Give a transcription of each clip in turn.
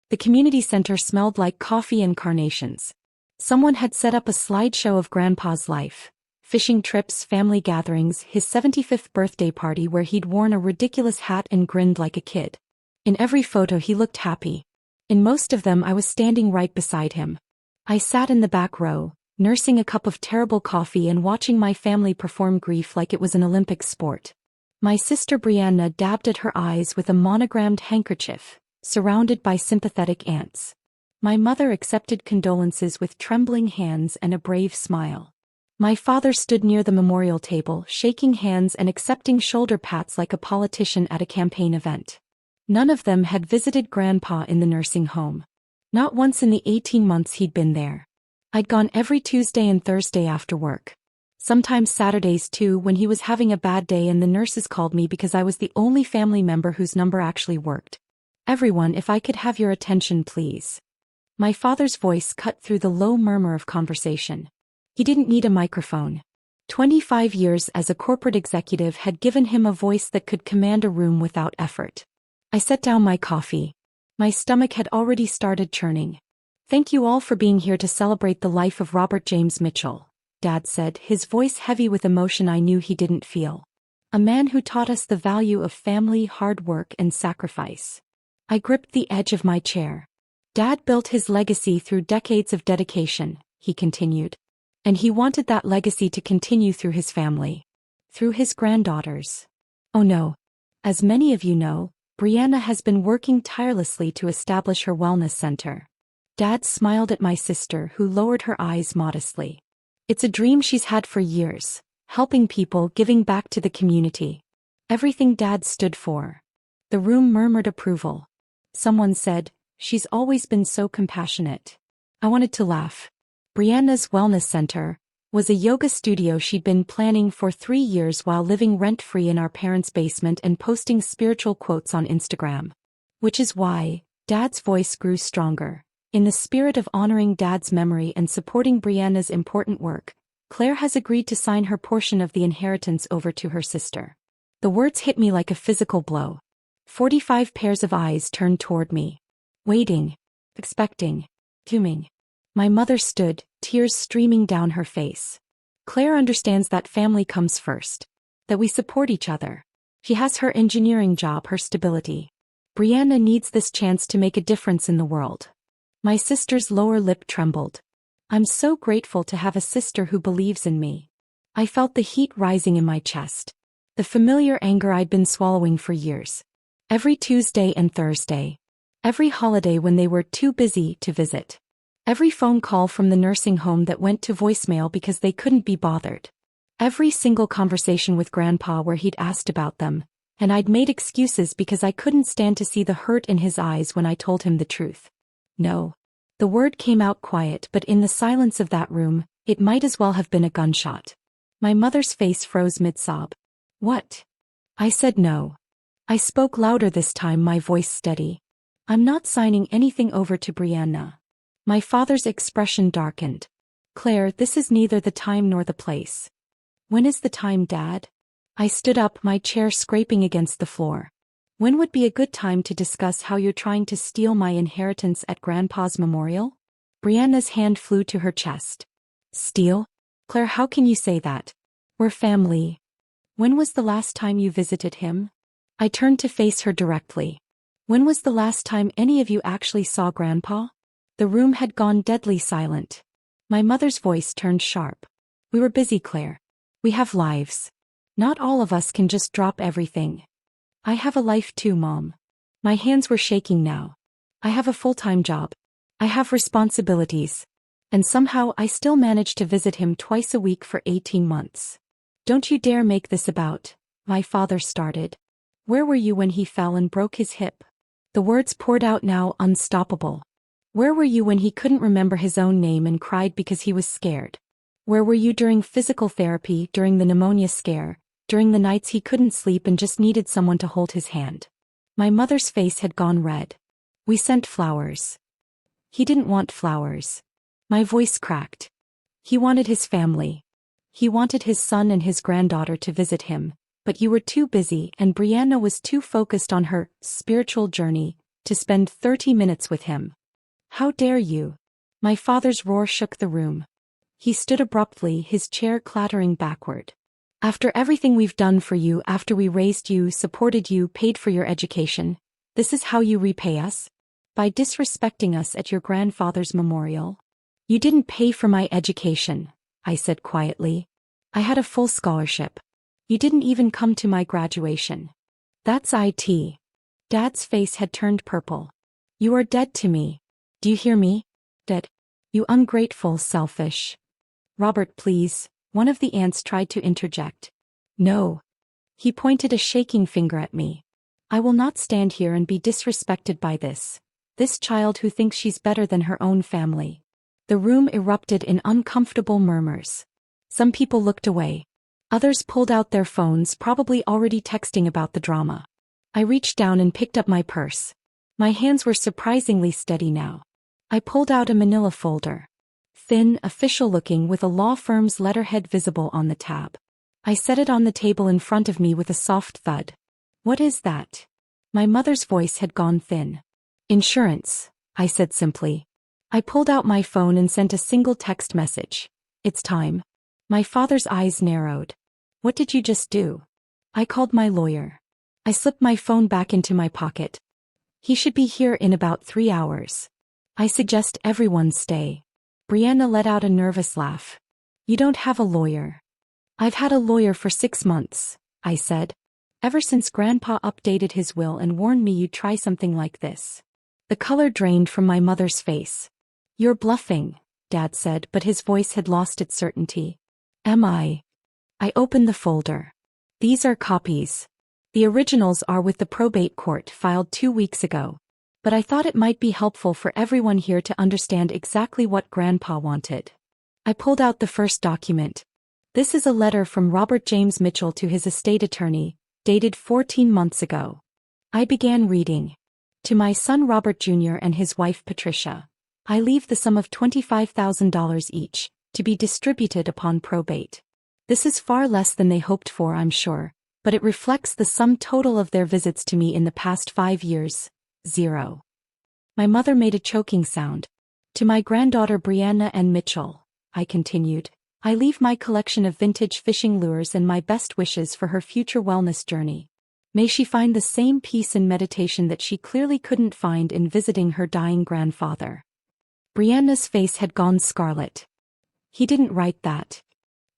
The community center smelled like coffee and carnations. Someone had set up a slideshow of Grandpa's life. Fishing trips, family gatherings, his 75th birthday party where he'd worn a ridiculous hat and grinned like a kid. In every photo he looked happy. In most of them I was standing right beside him. I sat in the back row, nursing a cup of terrible coffee and watching my family perform grief like it was an Olympic sport. My sister Brianna dabbed at her eyes with a monogrammed handkerchief, surrounded by sympathetic aunts. My mother accepted condolences with trembling hands and a brave smile. My father stood near the memorial table, shaking hands and accepting shoulder pats like a politician at a campaign event. None of them had visited Grandpa in the nursing home. Not once in the 18 months he'd been there. I'd gone every Tuesday and Thursday after work. Sometimes Saturdays too, when he was having a bad day and the nurses called me because I was the only family member whose number actually worked. "Everyone, if I could have your attention, please." My father's voice cut through the low murmur of conversation. He didn't need a microphone. 25 years as a corporate executive had given him a voice that could command a room without effort. I set down my coffee. My stomach had already started churning. "Thank you all for being here to celebrate the life of Robert James Mitchell," Dad said, his voice heavy with emotion I knew he didn't feel. "A man who taught us the value of family, hard work, and sacrifice." I gripped the edge of my chair. "Dad built his legacy through decades of dedication," he continued. "And he wanted that legacy to continue through his family. Through his granddaughters. Oh no. As many of you know, Brianna has been working tirelessly to establish her wellness center." Dad smiled at my sister, who lowered her eyes modestly. "It's a dream she's had for years, helping people, giving back to the community. Everything Dad stood for." The room murmured approval. Someone said, "She's always been so compassionate." I wanted to laugh. Brianna's wellness center was a yoga studio she'd been planning for 3 years while living rent-free in our parents' basement and posting spiritual quotes on Instagram. Which is why Dad's voice grew stronger. "In the spirit of honoring Dad's memory and supporting Brianna's important work, Claire has agreed to sign her portion of the inheritance over to her sister." The words hit me like a physical blow. 45 pairs of eyes turned toward me. Waiting. Expecting. Fuming. My mother stood, tears streaming down her face. "Claire understands that family comes first. That we support each other. She has her engineering job, her stability. Brianna needs this chance to make a difference in the world." My sister's lower lip trembled. "I'm so grateful to have a sister who believes in me." I felt the heat rising in my chest. The familiar anger I'd been swallowing for years. Every Tuesday and Thursday. Every holiday when they were too busy to visit. Every phone call from the nursing home that went to voicemail because they couldn't be bothered. Every single conversation with Grandpa where he'd asked about them, and I'd made excuses because I couldn't stand to see the hurt in his eyes when I told him the truth. No. The word came out quiet, but in the silence of that room, it might as well have been a gunshot. My mother's face froze mid-sob. "What?" I said no. I spoke louder this time, my voice steady. "I'm not signing anything over to Brianna." My father's expression darkened. "Claire, this is neither the time nor the place." "When is the time, Dad?" I stood up, my chair scraping against the floor. "When would be a good time to discuss how you're trying to steal my inheritance at Grandpa's memorial?" Brianna's hand flew to her chest. "Steal? Claire, how can you say that? We're family." "When was the last time you visited him?" I turned to face her directly. "When was the last time any of you actually saw Grandpa?" The room had gone deadly silent. My mother's voice turned sharp. "We were busy, Claire. We have lives. Not all of us can just drop everything." "I have a life too, Mom." My hands were shaking now. "I have a full-time job. I have responsibilities. And somehow I still managed to visit him twice a week for 18 months. "Don't you dare make this about," my father started. "Where were you when he fell and broke his hip?" The words poured out now, unstoppable. "Where were you when he couldn't remember his own name and cried because he was scared? Where were you during physical therapy, during the pneumonia scare, during the nights he couldn't sleep and just needed someone to hold his hand?" My mother's face had gone red. "We sent flowers." "He didn't want flowers." My voice cracked. "He wanted his family. He wanted his son and his granddaughter to visit him, but you were too busy and Brianna was too focused on her spiritual journey to spend 30 minutes with him. How dare you? My father's roar shook the room. He stood abruptly, his chair clattering backward. After everything we've done for you, after we raised you, supported you, paid for your education, this is how you repay us? By disrespecting us at your grandfather's memorial? You didn't pay for my education, I said quietly. I had a full scholarship. You didn't even come to my graduation. That's it. Dad's face had turned purple. You are dead to me. Do you hear me? Dead. You ungrateful, selfish. Robert, please, one of the aunts tried to interject. No. He pointed a shaking finger at me. I will not stand here and be disrespected by this child who thinks she's better than her own family. The room erupted in uncomfortable murmurs. Some people looked away. Others pulled out their phones, probably already texting about the drama. I reached down and picked up my purse. My hands were surprisingly steady now. I pulled out a manila folder. Thin, official-looking, with a law firm's letterhead visible on the tab. I set it on the table in front of me with a soft thud. What is that? My mother's voice had gone thin. Insurance, I said simply. I pulled out my phone and sent a single text message. It's time. My father's eyes narrowed. What did you just do? I called my lawyer. I slipped my phone back into my pocket. He should be here in about 3 hours. I suggest everyone stay. Brianna let out a nervous laugh. You don't have a lawyer. I've had a lawyer for 6 months, I said. Ever since Grandpa updated his will and warned me you'd try something like this. The color drained from my mother's face. You're bluffing, Dad said, but his voice had lost its certainty. Am I? I opened the folder. These are copies. The originals are with the probate court, filed 2 weeks ago. But I thought it might be helpful for everyone here to understand exactly what Grandpa wanted. I pulled out the first document. This is a letter from Robert James Mitchell to his estate attorney, dated 14 months ago. I began reading. To my son Robert Jr. and his wife Patricia, I leave the sum of $25,000 each, to be distributed upon probate. This is far less than they hoped for, I'm sure, but it reflects the sum total of their visits to me in the past 5 years. 0. My mother made a choking sound. To my granddaughter Brianna and Mitchell, I continued, I leave my collection of vintage fishing lures and my best wishes for her future wellness journey. May she find the same peace and meditation that she clearly couldn't find in visiting her dying grandfather. Brianna's face had gone scarlet. He didn't write that.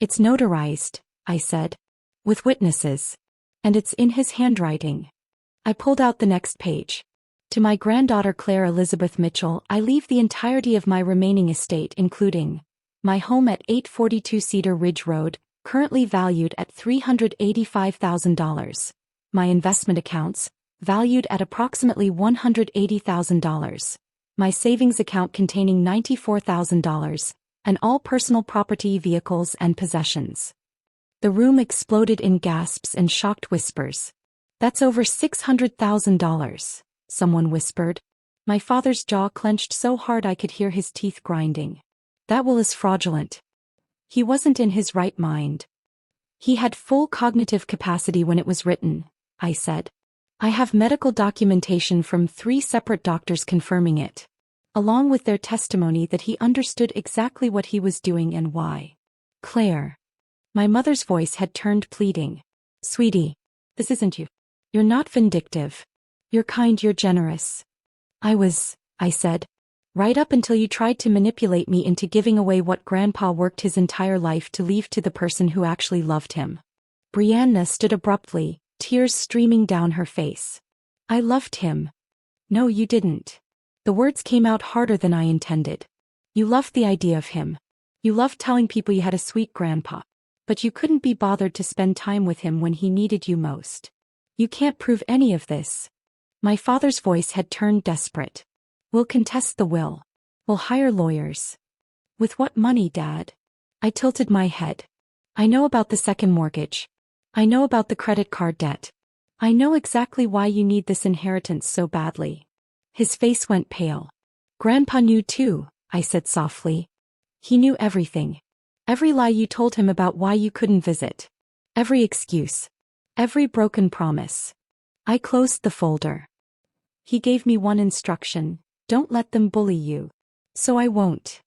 It's notarized, I said. With witnesses. And it's in his handwriting. I pulled out the next page. To my granddaughter Clare Elizabeth Mitchell, I leave the entirety of my remaining estate, including my home at 842 Cedar Ridge Road, currently valued at $385,000. My investment accounts, valued at approximately $180,000. My savings account containing $94,000, and all personal property, vehicles, and possessions. The room exploded in gasps and shocked whispers. That's over $600,000, someone whispered. My father's jaw clenched so hard I could hear his teeth grinding. That will is fraudulent. He wasn't in his right mind. He had full cognitive capacity when it was written, I said. I have medical documentation from 3 separate doctors confirming it, along with their testimony that he understood exactly what he was doing and why. Claire. My mother's voice had turned pleading. Sweetie, this isn't you. You're not vindictive. You're kind, you're generous. I said. Right up until you tried to manipulate me into giving away what Grandpa worked his entire life to leave to the person who actually loved him. Brianna stood abruptly, tears streaming down her face. I loved him. No, you didn't. The words came out harder than I intended. You loved the idea of him. You loved telling people you had a sweet grandpa. But you couldn't be bothered to spend time with him when he needed you most. You can't prove any of this. My father's voice had turned desperate. We'll contest the will. We'll hire lawyers. With what money, Dad? I tilted my head. I know about the second mortgage. I know about the credit card debt. I know exactly why you need this inheritance so badly. His face went pale. Grandpa knew too, I said softly. He knew everything. Every lie you told him about why you couldn't visit. Every excuse. Every broken promise. I closed the folder. He gave me one instruction: don't let them bully you. So I won't.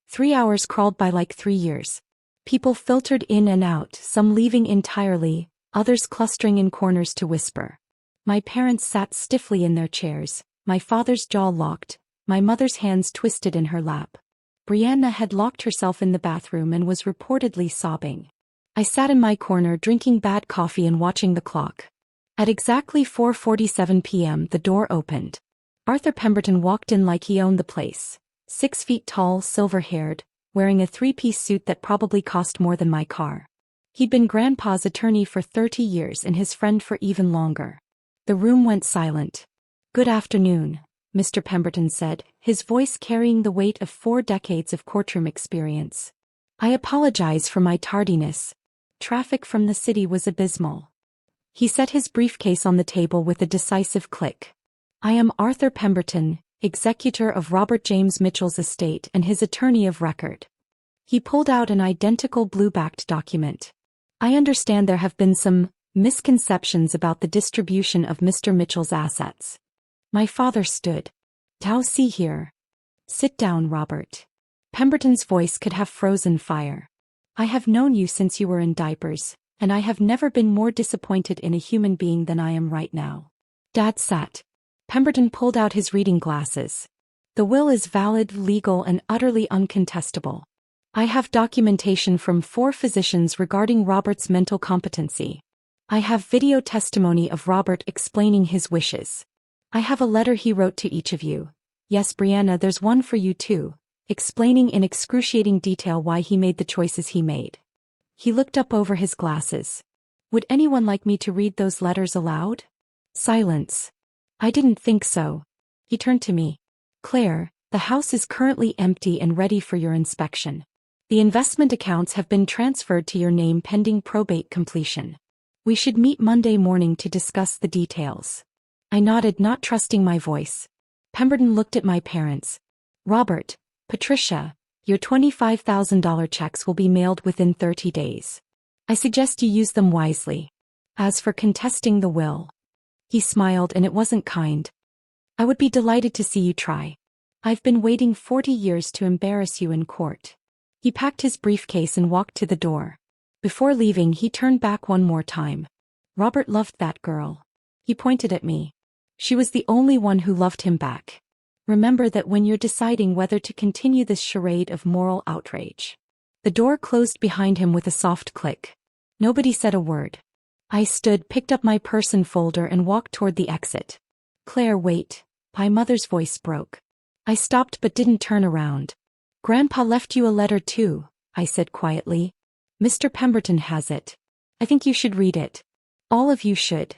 3 hours crawled by like 3 years. People filtered in and out, some leaving entirely, others clustering in corners to whisper. My parents sat stiffly in their chairs, my father's jaw locked, my mother's hands twisted in her lap. Brianna had locked herself in the bathroom and was reportedly sobbing. I sat in my corner drinking bad coffee and watching the clock. At exactly 4:47 p.m. the door opened. Arthur Pemberton walked in like he owned the place. 6 feet tall, silver-haired, wearing a three-piece suit that probably cost more than my car. He'd been Grandpa's attorney for 30 years and his friend for even longer. The room went silent. "Good afternoon," Mr. Pemberton said, his voice carrying the weight of 4 decades of courtroom experience. "I apologize for my tardiness. Traffic from the city was abysmal." He set his briefcase on the table with a decisive click. "I am Arthur Pemberton, executor of Robert James Mitchell's estate and his attorney of record." He pulled out an identical blue-backed document. "I understand there have been some misconceptions about the distribution of Mr. Mitchell's assets." My father stood. "Now see here." "Sit down, Robert." Pemberton's voice could have frozen fire. "I have known you since you were in diapers, and I have never been more disappointed in a human being than I am right now." Dad sat. Pemberton pulled out his reading glasses. "The will is valid, legal, and utterly uncontestable. I have documentation from 4 physicians regarding Robert's mental competency. I have video testimony of Robert explaining his wishes. I have a letter he wrote to each of you. Yes, Brianna, there's one for you too, explaining in excruciating detail why he made the choices he made." He looked up over his glasses. "Would anyone like me to read those letters aloud?" Silence. "I didn't think so." He turned to me. "Claire, the house is currently empty and ready for your inspection. The investment accounts have been transferred to your name pending probate completion. We should meet Monday morning to discuss the details." I nodded, not trusting my voice. Pemberton looked at my parents. "Robert, Patricia, your $25,000 checks will be mailed within 30 days. I suggest you use them wisely. As for contesting the will..." He smiled, and it wasn't kind. "I would be delighted to see you try. I've been waiting 40 years to embarrass you in court." He packed his briefcase and walked to the door. Before leaving, he turned back one more time. "Robert loved that girl." He pointed at me. "She was the only one who loved him back. Remember that when you're deciding whether to continue this charade of moral outrage." The door closed behind him with a soft click. Nobody said a word. I stood, picked up my purse and folder, and walked toward the exit. "Claire, wait." My mother's voice broke. I stopped but didn't turn around. "Grandpa left you a letter too," I said quietly. "Mr. Pemberton has it. I think you should read it. All of you should."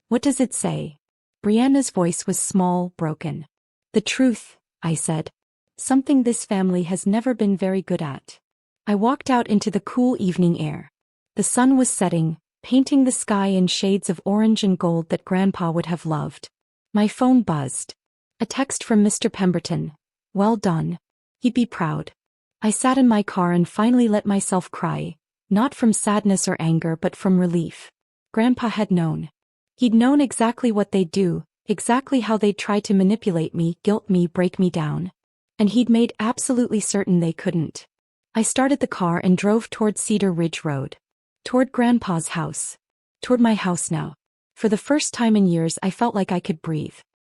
"What does it say?" Brianna's voice was small, broken. "The truth," I said. "Something this family has never been very good at." I walked out into the cool evening air. The sun was setting, painting the sky in shades of orange and gold that Grandpa would have loved. My phone buzzed. A text from Mr. Pemberton. "Well done. He'd be proud." I sat in my car and finally let myself cry, not from sadness or anger but from relief. Grandpa had known. He'd known exactly what they'd do, exactly how they'd try to manipulate me, guilt me, break me down. And he'd made absolutely certain they couldn't. I started the car and drove toward Cedar Ridge Road. Toward Grandpa's house. Toward my house now. For the first time in years I felt like I could breathe.